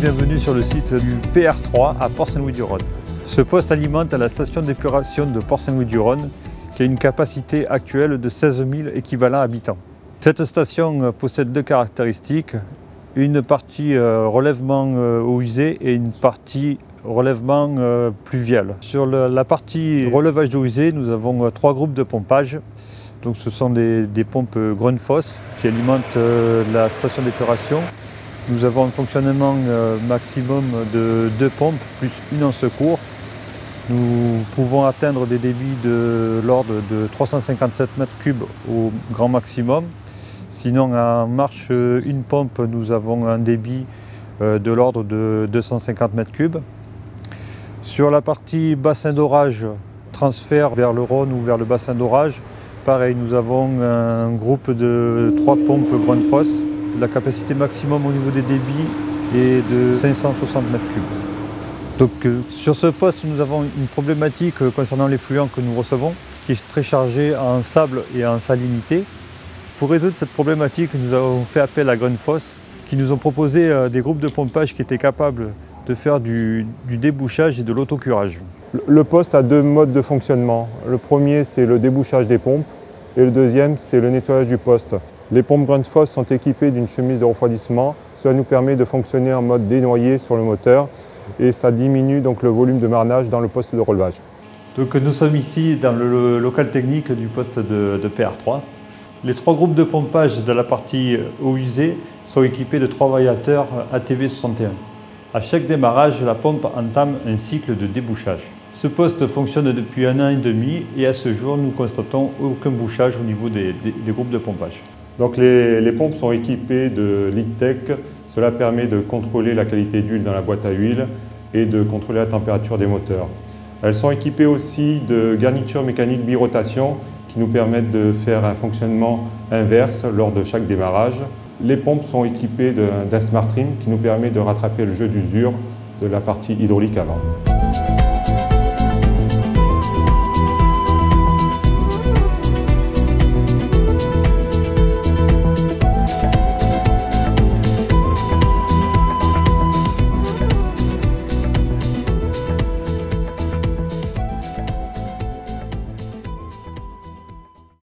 bienvenue sur le site du PR3 à Port-Saint-Louis-du-Rhône. Ce poste alimente la station d'épuration de Port-Saint-Louis-du-Rhône qui a une capacité actuelle de 16 000 équivalents habitants. Cette station possède deux caractéristiques, une partie relèvement eau usée et une partie relèvement pluvial. Sur la partie relevage d'eau usée, nous avons trois groupes de pompage. Donc, ce sont des pompes Grundfos qui alimentent la station d'épuration. Nous avons un fonctionnement maximum de 2 pompes plus une en secours. Nous pouvons atteindre des débits de l'ordre de 357 m3 au grand maximum. Sinon, en marche une pompe, nous avons un débit de l'ordre de 250 m3. Sur la partie bassin d'orage, transfert vers le Rhône ou vers le bassin d'orage, pareil, nous avons un groupe de 3 pompes Grundfos. La capacité maximum au niveau des débits est de 560 m3. Donc, sur ce poste, nous avons une problématique concernant les fluents que nous recevons, qui est très chargé en sable et en salinité. Pour résoudre cette problématique, nous avons fait appel à Grundfos, qui nous ont proposé des groupes de pompage qui étaient capables de faire du débouchage et de l'autocurage. Le poste a 2 modes de fonctionnement. Le premier, c'est le débouchage des pompes et le deuxième, c'est le nettoyage du poste. Les pompes Grundfos sont équipées d'une chemise de refroidissement. Cela nous permet de fonctionner en mode dénoyé sur le moteur et ça diminue donc le volume de marnage dans le poste de relevage. Donc, nous sommes ici dans le local technique du poste de PR3. Les 3 groupes de pompage de la partie eau usée sont équipés de 3 variateurs ATV61. À chaque démarrage, la pompe entame un cycle de débouchage. Ce poste fonctionne depuis 1 an et demi et à ce jour, nous constatons aucun bouchage au niveau des groupes de pompage. Donc les pompes sont équipées de LeakTech. Cela permet de contrôler la qualité d'huile dans la boîte à huile et de contrôler la température des moteurs. Elles sont équipées aussi de garnitures mécaniques birotation qui nous permettent de faire un fonctionnement inverse lors de chaque démarrage. Les pompes sont équipées d'un Smart Trim qui nous permet de rattraper le jeu d'usure de la partie hydraulique avant.